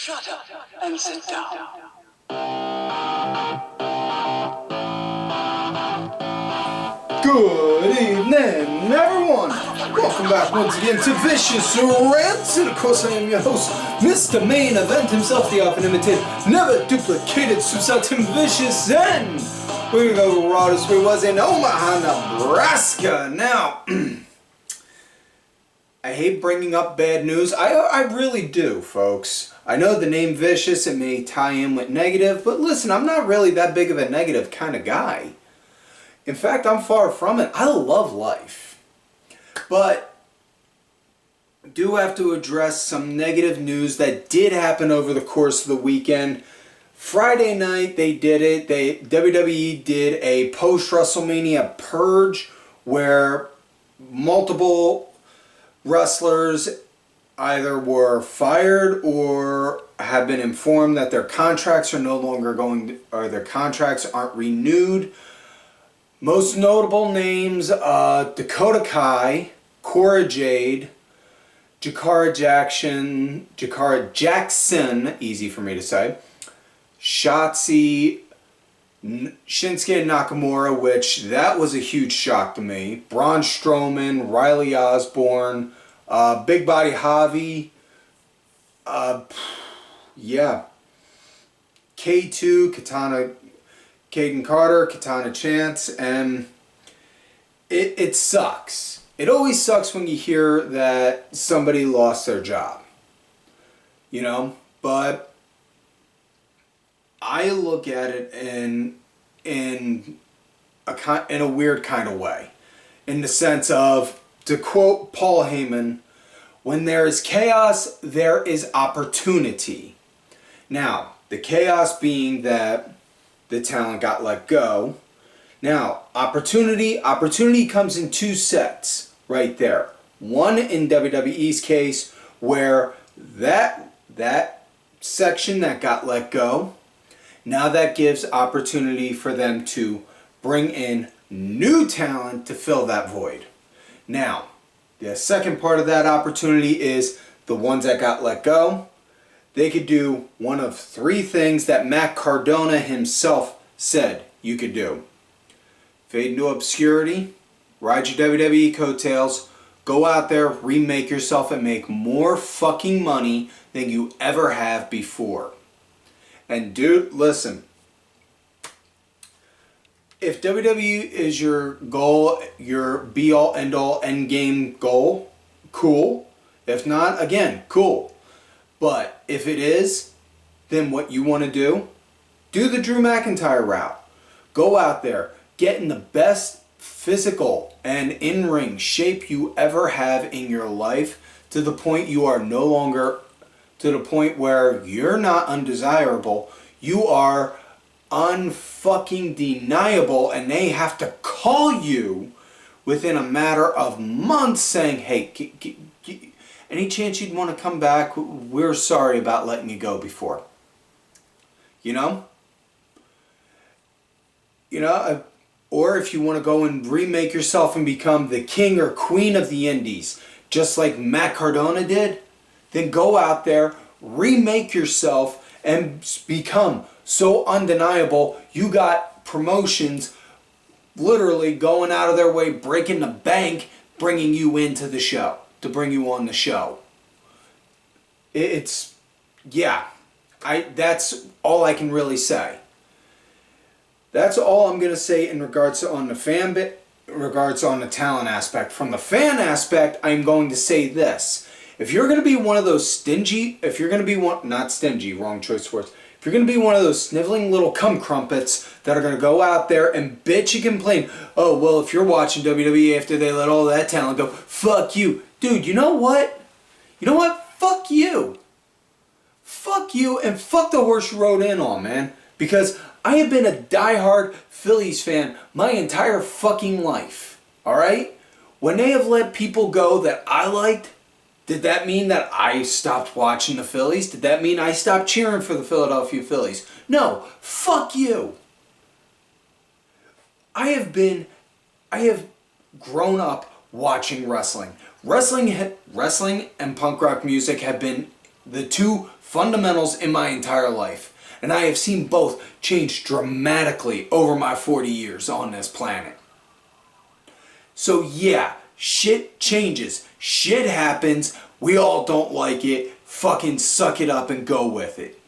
Shut up and sit down. Good evening, everyone. Welcome back once again to Vicious Rants, and of course I am your host, Mr. Main Event himself, the often imitated, never duplicated, Suicide Tim Vicious, and we're gonna go raw as we was in Omaha, Nebraska. Now, I hate bringing up bad news. I really do, folks. I know the name Vicious, it may tie in with negative, but listen, I'm not really that big of a negative kind of guy. In fact, I'm far from it. I love life. But I do have to address some negative news that did happen over the course of the weekend. Friday night, they did it. WWE did a post-WrestleMania purge where multiple wrestlers either were fired or have been informed that their contracts are no longer or their contracts aren't renewed. Most notable names, Dakota Kai, Cora Jade, Jakara Jackson, easy for me to say, Shotzi, Shinsuke Nakamura, which that was a huge shock to me, Braun Strowman, Riley Osborne, Big Body Javi, K2, Caden Carter, Katana Chance, and it sucks. It always sucks when you hear that somebody lost their job. You know? But I look at it in a weird kind of way. In the sense of, to quote Paul Heyman, when there is chaos, there is opportunity. Now, the chaos being that the talent got let go. Now, opportunity comes in two sets right there. One in WWE's case where that section that got let go, now that gives opportunity for them to bring in new talent to fill that void. Now, the second part of that opportunity is the ones that got let go. They could do one of three things that Matt Cardona himself said you could do. Fade into obscurity, ride your WWE coattails, go out there, remake yourself, and make more fucking money than you ever have before. And dude, listen. If WWE is your goal, your be-all, end-all, end-game goal, cool. If not, again, cool. But if it is, then what you want to do the Drew McIntyre route. Go out there, get in the best physical and in-ring shape you ever have in your life, to the point you are no longer, to the point where you're not undesirable, you are unfucking deniable, and they have to call you within a matter of months saying, hey, any chance you'd want to come back? We're sorry about letting you go before. You know? Or if you want to go and remake yourself and become the king or queen of the indies, just like Matt Cardona did, then go out there, remake yourself, and become so undeniable. You got promotions literally going out of their way, breaking the bank, bringing you into the show, to bring you on the show. That's all I can really say. That's all I'm going to say in regards to on the fan bit, in regards on the talent aspect. From the fan aspect, I'm going to say this. If you're going to be one of those if you're going to be not stingy, wrong choice of words. If you're going to be one of those sniveling little cum crumpets that are going to go out there and bitch and complain, oh, well, if you're watching WWE after they let all that talent go, fuck you. Dude, you know what? Fuck you. Fuck you, and fuck the horse you rode in on, man. Because I have been a diehard Phillies fan my entire fucking life. Alright? When they have let people go that I liked, did that mean that I stopped watching the Phillies? Did that mean I stopped cheering for the Philadelphia Phillies? No. Fuck you. I have grown up watching wrestling. Wrestling and punk rock music have been the two fundamentals in my entire life. And I have seen both change dramatically over my 40 years on this planet. So yeah, shit changes. Shit happens. We all don't like it. Fucking suck it up and go with it.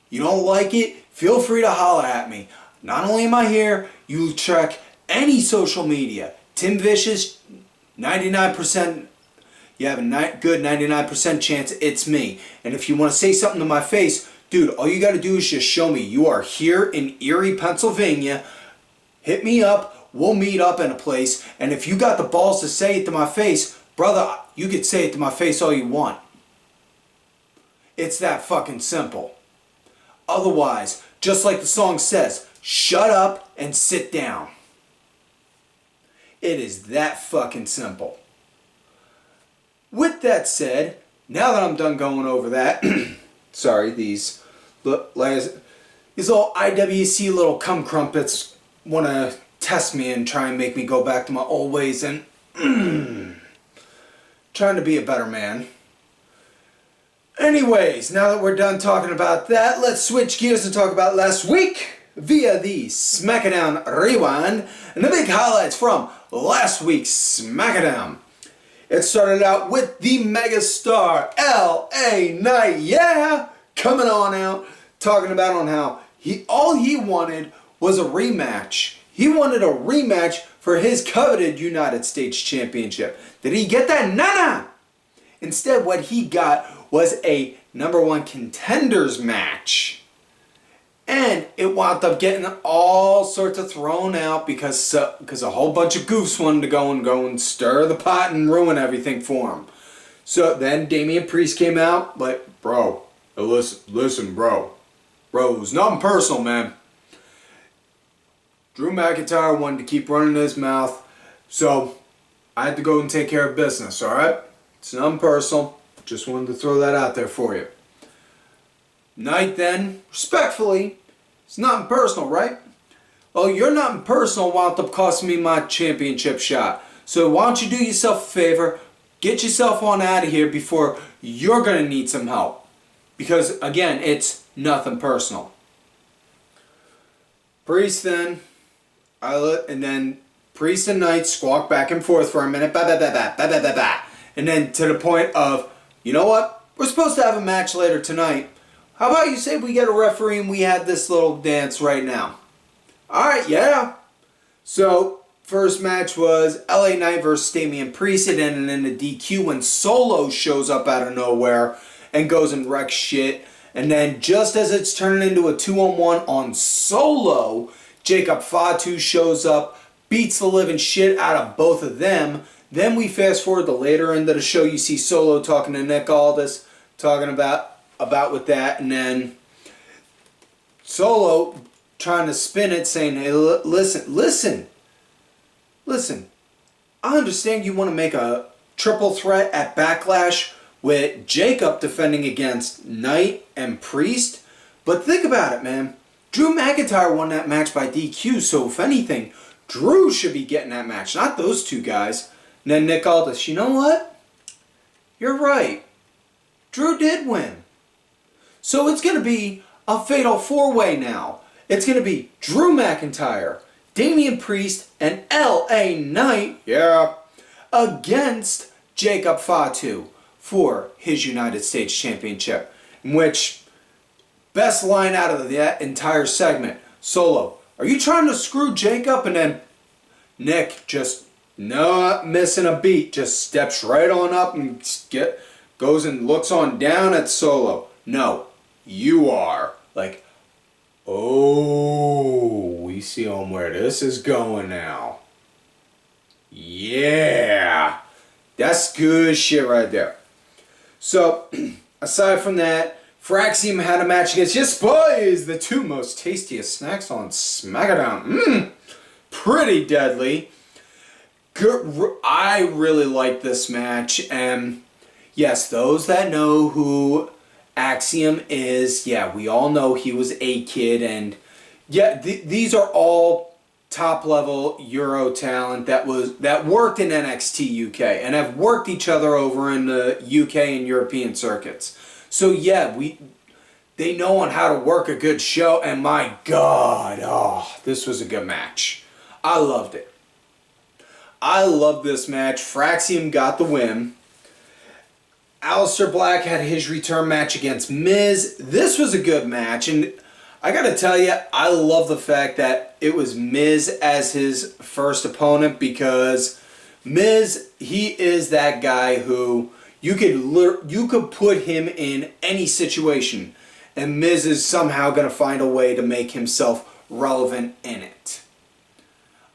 You don't like it? Feel free to holler at me. Not only am I here, you check any social media. Tim Vicious, 99%, you have a good 99% chance it's me. And if you want to say something to my face, dude, all you got to do is just show me you are here in Erie, Pennsylvania. Hit me up. We'll meet up in a place. And if you got the balls to say it to my face, brother, you could say it to my face all you want. It's that fucking simple. Otherwise, just like the song says, shut up and sit down. It is that fucking simple. With that said, now that I'm done going over that, sorry, these little IWC little cum crumpets want to test me and try and make me go back to my old ways and trying to be a better man. Anyways, now that we're done talking about that, let's switch gears and talk about last week via the SmackDown Rewind and the big highlights from last week's SmackDown. It started out with the megastar LA Knight, yeah, coming on out, talking about on how all he wanted was a rematch. He wanted a rematch for his coveted United States Championship. Did he get that? Nah. Instead, what he got was a #1 contenders match. And it wound up getting all sorts of thrown out because a whole bunch of goofs wanted to go and stir the pot and ruin everything for him. So then Damian Priest came out like, bro, listen, bro. Bro, it was nothing personal, man. Drew McIntyre wanted to keep running his mouth, so I had to go and take care of business, alright? It's nothing personal. Just wanted to throw that out there for you. Knight then, respectfully, it's nothing personal, right? Well, your nothing personal wound up costing me my championship shot. So why don't you do yourself a favor, get yourself on out of here before you're going to need some help. Because, again, it's nothing personal. Priest then, and then Priest and Knight squawk back and forth for a minute, and then to the point of, you know what? We're supposed to have a match later tonight. How about you say we get a referee and we have this little dance right now? Alright, yeah. So, first match was LA Knight versus Damian Priest. It ended in a DQ when Solo shows up out of nowhere and goes and wrecks shit. And then just as it's turning into a 2-on-1 on Solo, Jacob Fatu shows up, beats the living shit out of both of them. Then we fast forward to later into the show. You see Solo talking to Nick Aldis, talking about with that, and then Solo trying to spin it, saying, "Hey, listen. I understand you want to make a triple threat at Backlash with Jacob defending against Knight and Priest, but think about it, man. Drew McIntyre won that match by DQ, so if anything, Drew should be getting that match, not those two guys." And then Nick Aldis, you know what? You're right. Drew did win. So it's going to be a fatal 4-way now. It's going to be Drew McIntyre, Damian Priest, and LA Knight, yeah, against Jacob Fatu for his United States Championship. In which, best line out of that entire segment, Solo, are you trying to screw Jacob? And then Nick just not missing a beat, just steps right on up and goes and looks on down at Solo. No, you are. Like, oh, we see on where this is going now. Yeah, that's good shit right there. So, aside from that, Fraxium had a match against, yes boys, the two most tastiest snacks on SmackDown. Pretty deadly. Good. I really like this match, and yes, those that know who Axiom is, yeah, we all know he was a kid, and yeah, these are all top level Euro talent that worked in NXT UK and have worked each other over in the UK and European circuits. So yeah, they know on how to work a good show, and my God, this was a good match. I loved it. I love this match. Fraxium got the win. Aleister Black had his return match against Miz. This was a good match, and I gotta tell you, I love the fact that it was Miz as his first opponent, because Miz, he is that guy who you could put him in any situation, and Miz is somehow gonna find a way to make himself relevant in it.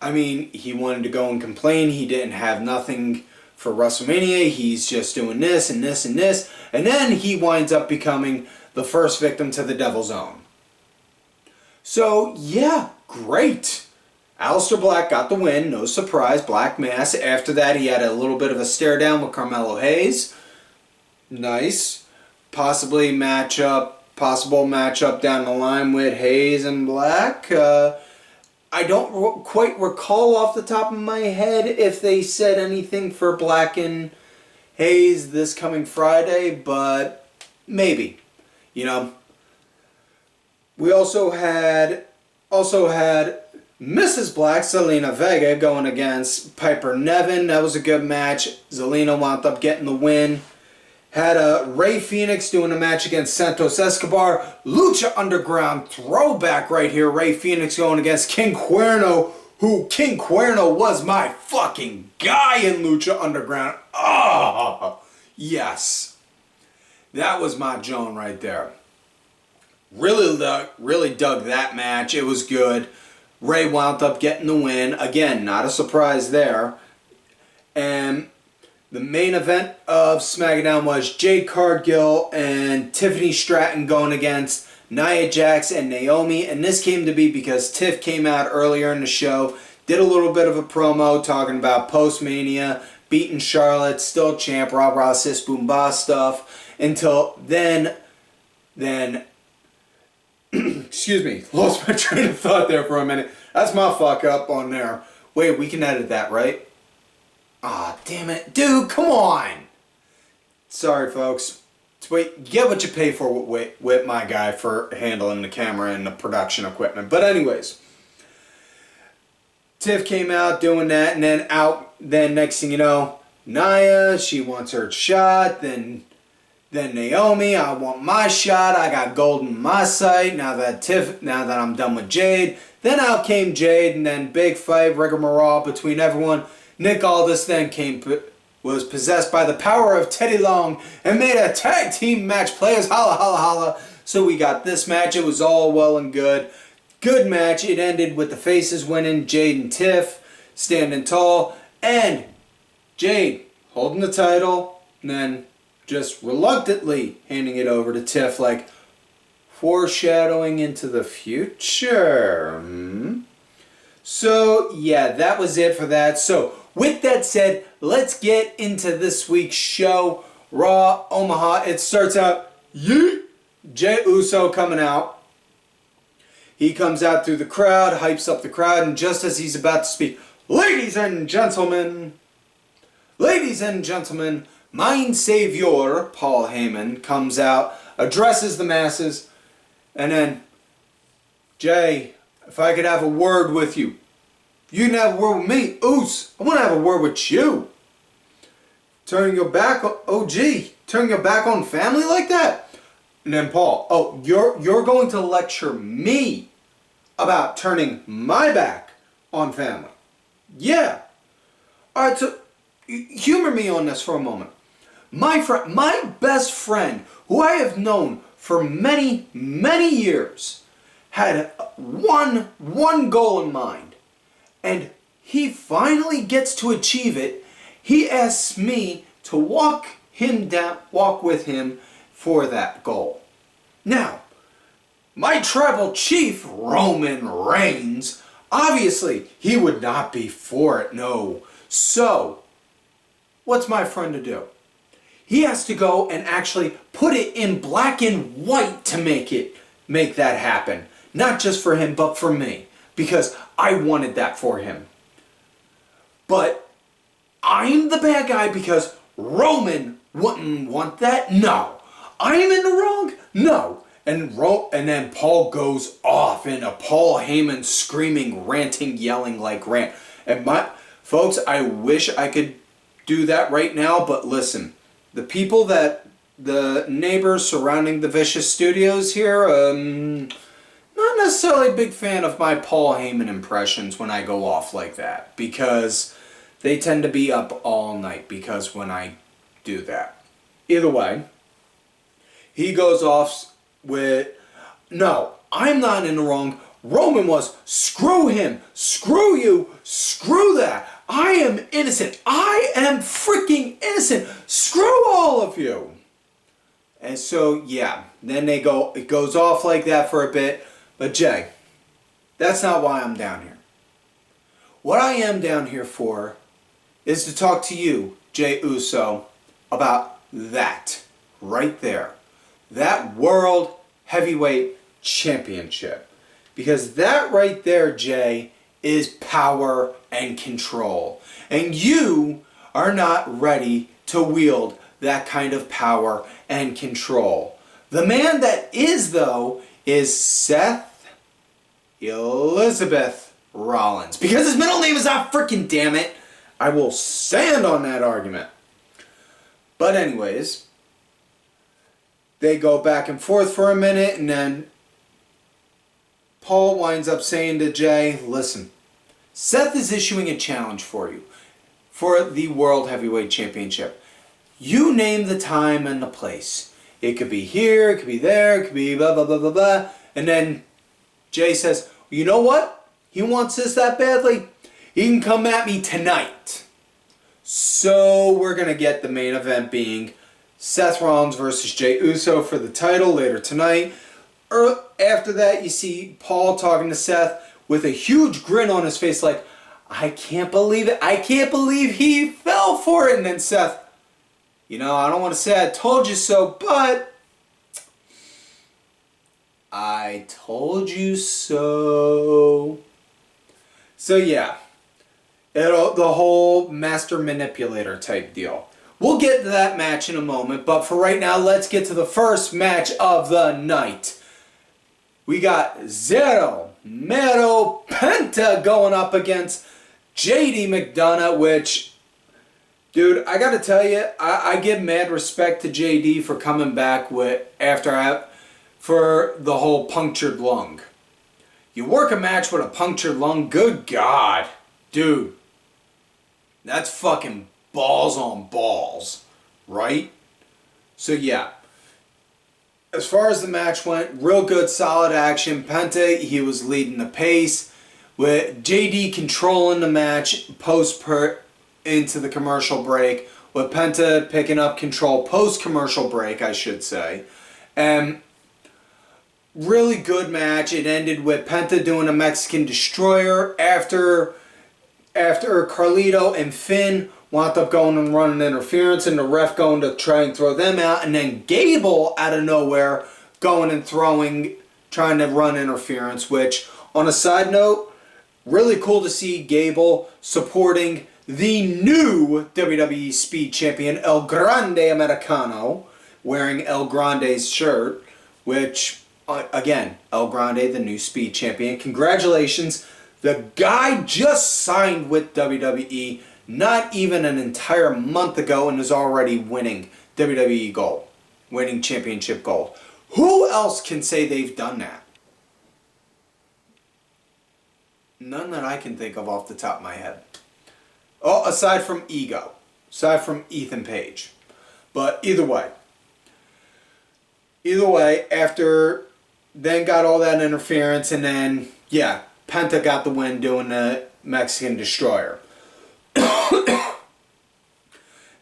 I mean, he wanted to go and complain. He didn't have nothing for WrestleMania. He's just doing this and this and this. And then he winds up becoming the first victim to the Devil's Own. So, yeah, great. Aleister Black got the win. No surprise. Black Mass. After that, he had a little bit of a stare down with Carmelo Hayes. Nice. Possible matchup down the line with Hayes and Black. I don't quite recall off the top of my head if they said anything for Black and Hayes this coming Friday, but maybe. You know. We also had Mrs. Black, Zelina Vega, going against Piper Niven. That was a good match. Zelina wound up getting the win. Had Rey Fenix doing a match against Santos Escobar. Lucha Underground throwback right here. Rey Fenix going against King Cuerno, who King Cuerno was my fucking guy in Lucha Underground. Oh, yes. That was my Joan right there. Really dug that match. It was good. Rey wound up getting the win. Again, not a surprise there. And the main event of SmackDown was Jade Cargill and Tiffany Stratton going against Nia Jax and Naomi. And this came to be because Tiff came out earlier in the show, did a little bit of a promo talking about post-Mania, beating Charlotte, still champ, rah rah sis boom bah stuff. Until then, excuse me, lost my train of thought there for a minute. That's my fuck up on there. Wait, we can edit that, right? Ah, damn it. Dude, come on! Sorry, folks. Wait, get what you pay for with my guy for handling the camera and the production equipment. But anyways, Tiff came out doing that, and then next thing you know, Nia, she wants her shot, then Naomi, I want my shot, I got gold in my sight, now that I'm done with Jade. Then out came Jade, and then big fight, rigmarole between everyone. Nick Aldis then was possessed by the power of Teddy Long and made a tag team match. Players holla holla holla. So we got this match. It was all well and good. Good match. It ended with the faces winning. Jade and Tiff standing tall. And Jade holding the title. And then just reluctantly handing it over to Tiff, like foreshadowing into the future. So yeah, that was it for that. So with that said, let's get into this week's show. Raw, Omaha. It starts out, yeet, Jey Uso coming out. He comes out through the crowd, hypes up the crowd, and just as he's about to speak, ladies and gentlemen, mein savior, Paul Heyman, comes out, addresses the masses, and then, Jay, if I could have a word with you. You can have a word with me. Oos, I want to have a word with you. Turning your back on, turning your back on family like that? And then Paul, you're going to lecture me about turning my back on family. Yeah. Alright, so humor me on this for a moment. My best friend, who I have known for many, many years, had one goal in mind. And he finally gets to achieve it. He asks me to walk with him for that goal. Now, my tribal chief, Roman Reigns, obviously he would not be for it, no. So, what's my friend to do? He has to go and actually put it in black and white to make that happen. Not just for him, but for me. Because I wanted that for him. But I'm the bad guy because Roman wouldn't want that? No. I'm in the wrong? No. And then Paul goes off in a Paul Heyman screaming, ranting, yelling like rant. And folks, I wish I could do that right now, but listen, the neighbors surrounding the Vicious Studios here, not necessarily a big fan of my Paul Heyman impressions when I go off like that, because they tend to be up all night because when I do that. Either way, he goes off with, no, I'm not in the wrong. Roman was, screw him, screw you, screw that. I am innocent. I am freaking innocent. Screw all of you. And so, yeah, then it goes off like that for a bit. But Jay, that's not why I'm down here. What I am down here for is to talk to you, Jey Uso, about that right there. That World Heavyweight Championship. Because that right there, Jay, is power and control. And you are not ready to wield that kind of power and control. The man that is, though, is Seth Elizabeth Rollins. Because his middle name is not freaking, damn it. I will stand on that argument. But anyways, they go back and forth for a minute, and then Paul winds up saying to Jey, listen, Seth is issuing a challenge for you for the World Heavyweight Championship. You name the time and the place. It could be here, it could be there, it could be blah, blah, blah, blah, blah. And then Jey says, you know what? He wants this that badly. He can come at me tonight. So we're going to get the main event being Seth Rollins versus Jey Uso for the title later tonight. After that, you see Paul talking to Seth with a huge grin on his face like, I can't believe it. I can't believe he fell for it. And then Seth, you know, I don't want to say I told you so, but I told you so. So yeah, the whole master manipulator type deal. We'll get to that match in a moment, but for right now, let's get to the first match of the night. We got Zero Mero Penta going up against JD McDonagh, which, dude, I gotta tell you, I give mad respect to JD for coming back for the whole punctured lung. You work a match with a punctured lung, good God, dude, that's fucking balls on balls, right? So yeah. As far as the match went, real good, solid action. Penta, he was leading the pace, with JD controlling the match into the commercial break, with Penta picking up control post-commercial break, I should say. And really good match. It ended with Penta doing a Mexican Destroyer after Carlito and Finn wound up going and running interference, and the ref going to try and throw them out, and then Gable out of nowhere going and trying to run interference, which, on a side note, really cool to see Gable supporting the new WWE Speed Champion, El Grande Americano, wearing El Grande's shirt, which, again, El Grande, the new Speed Champion. Congratulations. The guy just signed with WWE not even an entire month ago and is already winning WWE gold, winning championship gold. Who else can say they've done that? None that I can think of off the top of my head. Oh, aside from Ego. Aside from Ethan Page. But either way, after then got all that interference, and then, yeah, Penta got the win doing the Mexican Destroyer.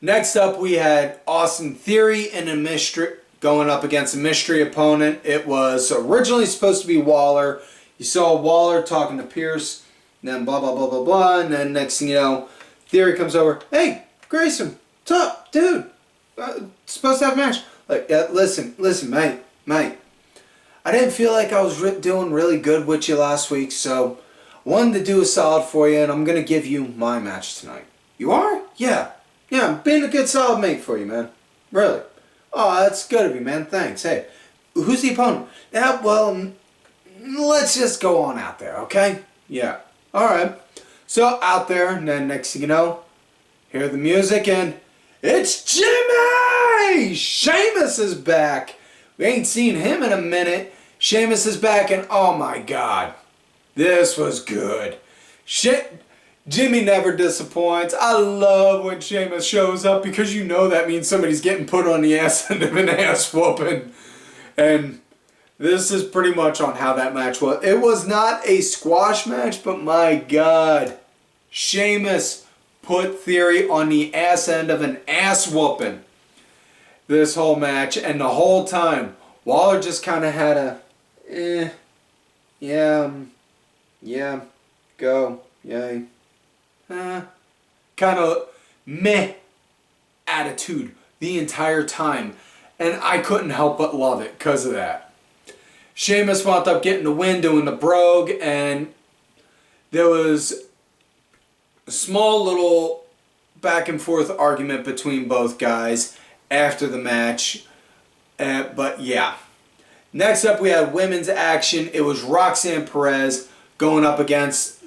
Next up, we had Austin Theory and a mystery going up against a mystery opponent. It was originally supposed to be Waller. You saw Waller talking to Pierce, and then blah, blah, blah, blah, blah, and then next thing you know, Theory comes over. Hey, Greyson, what's up, dude? Supposed to have a match. Like, listen, mate. I didn't feel like I was doing really good with you last week, so I wanted to do a solid for you, and I'm going to give you my match tonight. You are? Yeah, I'm being a good solid mate for you, man. Really. Oh, that's good of you, man. Thanks. Hey, who's the opponent? Yeah, well, let's just go on out there, okay? Yeah. All right. So out there, and then next thing you know, hear the music, and it's Jimmy! Sheamus is back. We ain't seen him in a minute. Sheamus is back, and oh my God, this was good. Jimmy never disappoints. I love when Sheamus shows up because you know that means somebody's getting put on the ass end of an ass whooping. And this is pretty much on how that match was. It was not a squash match, but my God, Sheamus put Theory on the ass end of an ass whooping this whole match, and the whole time Waller just kind of had a go, yay, kind of meh attitude the entire time, and I couldn't help but love it because of that. Sheamus wound up getting the win doing the brogue, and there was a small little back and forth argument between both guys after the match, but yeah. Next up we had women's action. It was Roxanne Perez going up against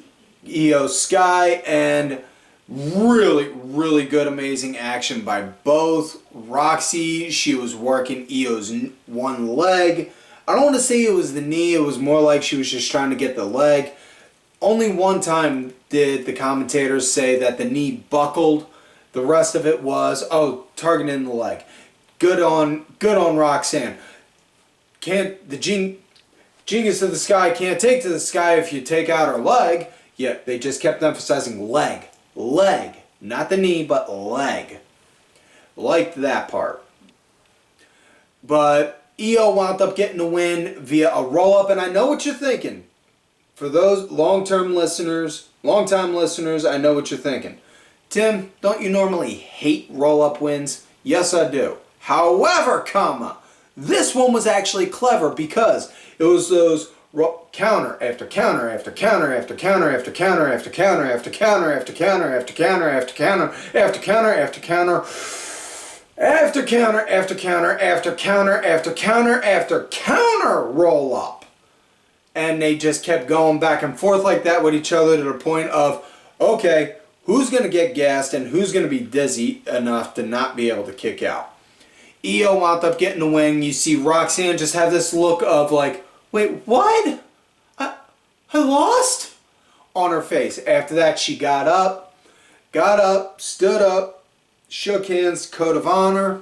Io Sky, and really, really good, amazing action by both. Roxy, she was working Io's one leg. I don't want to say it was the knee, it was more like she was just trying to get the leg. Only one time did the commentators say that the knee buckled. The rest of it was, targeting the leg. Good on Roxanne. Genius of the Sky can't take to the sky if you take out her leg. Yet they just kept emphasizing leg. Leg. Not the knee, but leg. Liked that part. But Io wound up getting the win via a roll-up, and I know what you're thinking. For those long-time listeners, I know what you're thinking. Tim, don't you normally hate roll-up wins? Yes, I do. However, this one was actually clever because it was those counter after counter after counter after counter after counter after counter after counter after counter after counter after counter after counter after counter after counter after counter after counter after counter after counter roll up. And they just kept going back and forth like that with each other to the point of, okay, who's going to get gassed and who's going to be dizzy enough to not be able to kick out? Io wound up getting the win. You see Roxanne just have this look of like, wait, what? I lost? On her face. After that, she got up, stood up, shook hands, code of honor,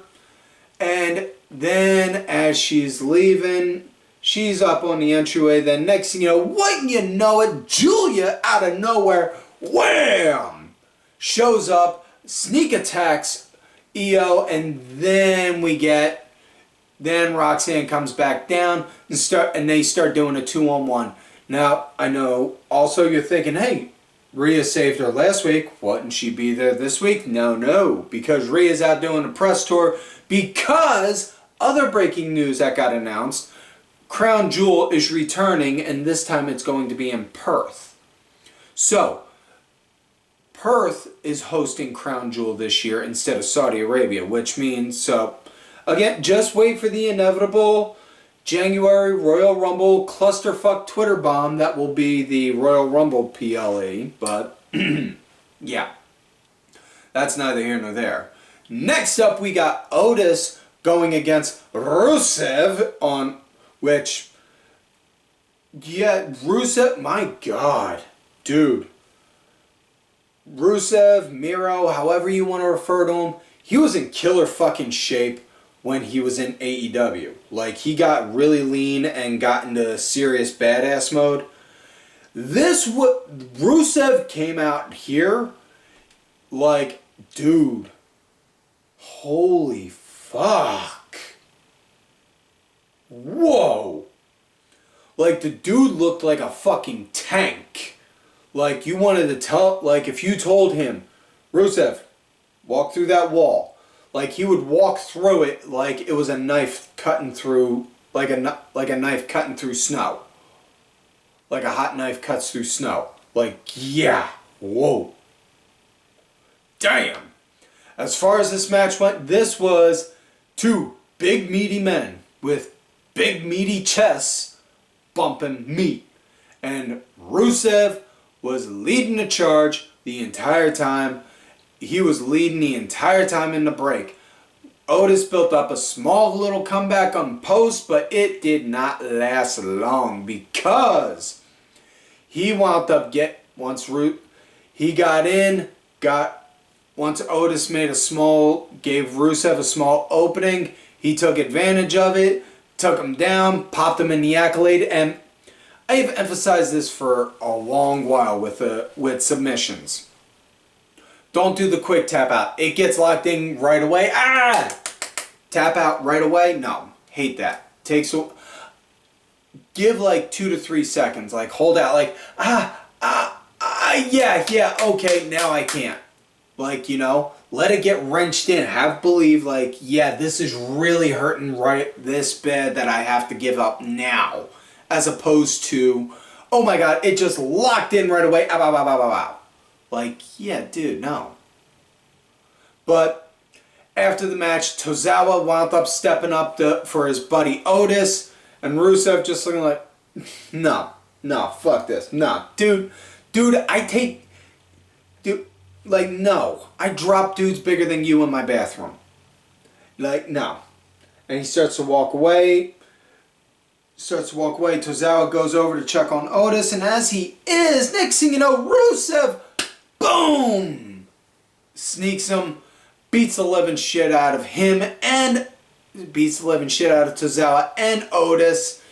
and then as she's leaving, she's up on the entryway. Then next thing you know, wouldn't you know it, Julia out of nowhere, wham, shows up, sneak attacks Io, and then Roxanne comes back down and they start doing a 2-on-1. Now, I know also you're thinking, hey, Rhea saved her last week. Wouldn't she be there this week? No, because Rhea's out doing a press tour because other breaking news that got announced, Crown Jewel is returning, and this time it's going to be in Perth. So, Perth is hosting Crown Jewel this year instead of Saudi Arabia, which means, so, again, just wait for the inevitable January Royal Rumble clusterfuck Twitter bomb that will be the Royal Rumble PLE, but, yeah, that's neither here nor there. Next up, we got Otis going against Rusev on, which, yeah, Rusev, my God, dude. Rusev, Miro, however you want to refer to him, he was in killer fucking shape when he was in AEW. Like, he got really lean and got into serious badass mode. Rusev came out here like, dude, holy fuck. Whoa. Like, the dude looked like a fucking tank. Like, you wanted to tell, like, if you told him, Rusev, walk through that wall, like, he would walk through it like it was a knife cutting through, like a knife cutting through snow. Like a hot knife cuts through snow. Like, yeah, whoa. Damn. As far as this match went, this was 2 big meaty men with big meaty chests bumping meat. And Rusev was leading the charge the entire time. He was leading the entire time in the break. Otis built up a small little comeback on post, but it did not last long because he wound up once Otis gave Rusev a small opening, he took advantage of it, took him down, popped him in the accolade, and I've emphasized this for a long while with submissions. Don't do the quick tap out. It gets locked in right away. Tap out right away? No. Hate that. Give like 2 to 3 seconds. Like hold out like, yeah, okay, now I can't. Like, let it get wrenched in. Believe like, yeah, this is really hurting right this bad that I have to give up now. As opposed to, oh my god, it just locked in right away. Like, yeah, dude, no. But after the match, Tozawa wound up stepping up for his buddy Otis, and Rusev just looking like, no, fuck this, no, dude, no, I drop dudes bigger than you in my bathroom, like, no. And he starts to walk away. Tozawa goes over to check on Otis, and as he is, next thing you know, Rusev, boom, sneaks him, beats the living shit out of him, and beats the living shit out of Tozawa and Otis.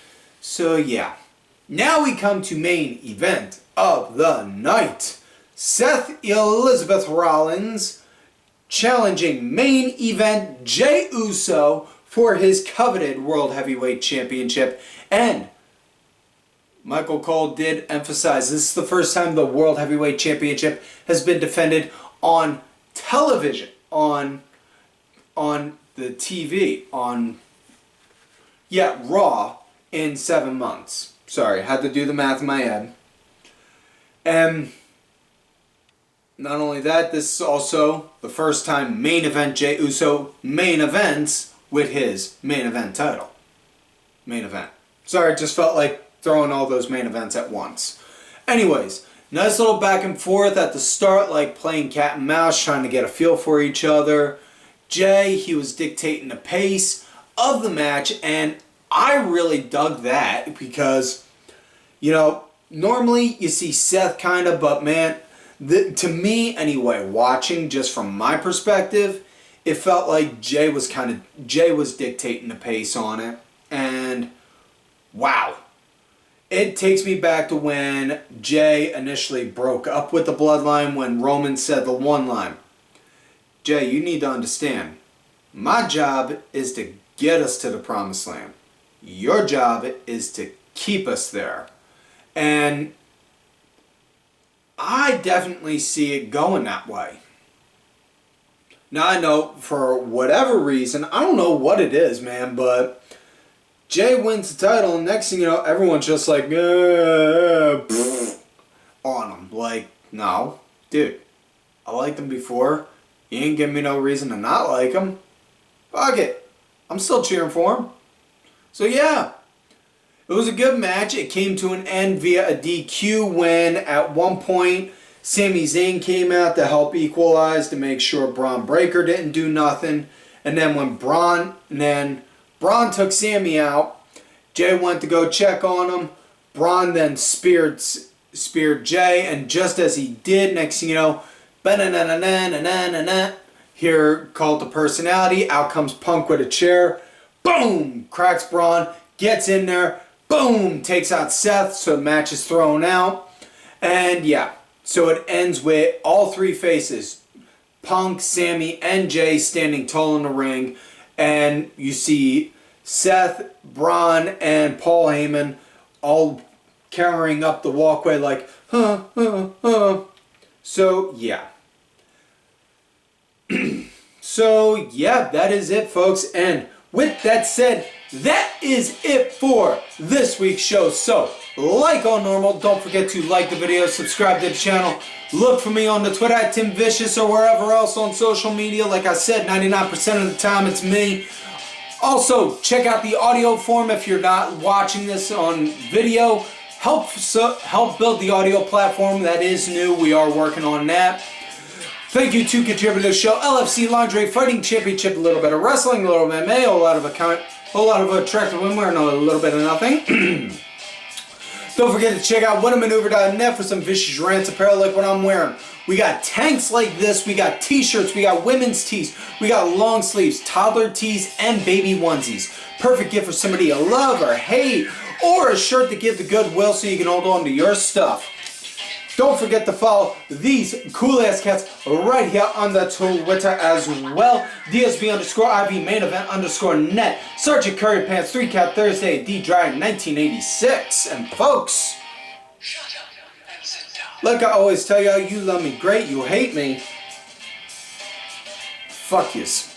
So yeah, now we come to main event of the night. Seth Elizabeth Rollins challenging main event Jey Uso for his coveted World Heavyweight Championship. And Michael Cole did emphasize this is the first time the World Heavyweight Championship has been defended on television, on the TV, Raw in 7 months. Sorry, had to do the math in my head. And not only that, this is also the first time main event Jey Uso main events with his main event title. Main event. Sorry, it just felt like throwing all those main events at once. Anyways, nice little back and forth at the start, like playing cat and mouse, trying to get a feel for each other. Jey, he was dictating the pace of the match, and I really dug that because, normally you see Seth kind of, but man, to me anyway, watching just from my perspective, it felt like Jey was dictating the pace on it, and wow. It takes me back to when Jey initially broke up with the Bloodline when Roman said the one line, Jey, you need to understand, my job is to get us to the promised land. Your job is to keep us there. And I definitely see it going that way. Now I know for whatever reason, I don't know what it is, man, but Jey wins the title, and next thing you know, everyone's just like, on him. Like, no, dude, I liked him before. You ain't giving me no reason to not like him. Fuck it. I'm still cheering for him. So yeah, it was a good match. It came to an end via a DQ when at one point Sami Zayn came out to help equalize to make sure Bron Breakker didn't do nothing. And then when Bron took Sami out, Jey went to go check on him. Bron then speared Jey, and just as he did, next thing you know, here called the personality, out comes Punk with a chair, boom, cracks Bron, gets in there, boom, takes out Seth, so the match is thrown out, and yeah, so it ends with all three faces, Punk, Sami, and Jey standing tall in the ring, and you see Seth, Bron, and Paul Heyman all carrying up the walkway like, So, yeah. So, yeah, that is it, folks. And with that said, that is it for this week's show. So, like all normal, don't forget to like the video, subscribe to the channel. Look for me on the Twitter at Tim Vicious or wherever else on social media. Like I said, 99% of the time it's me. Also, check out the audio form if you're not watching this on video. Help build the audio platform. That is new. We are working on that. Thank you to contributors to the show. LFC Lingerie Fighting Championship, a little bit of wrestling, a little bit of MMA, a lot of attractive women, and a little bit of nothing. Don't forget to check out whatamaneuver.net for some vicious rants apparel like what I'm wearing. We got tanks like this, we got t-shirts, we got women's tees, we got long sleeves, toddler tees, and baby onesies. Perfect gift for somebody you love or hate, or a shirt to give to Goodwill so you can hold on to your stuff. Don't forget to follow these cool-ass cats right here on the Twitter as well. DSB_IV main event _net. Sergeant Curry Pants 3-Count Thursday, D-Drive 1986. And folks, Shut up and sit down. like I always tell y'all, you love me great, you hate me. Fuck yous.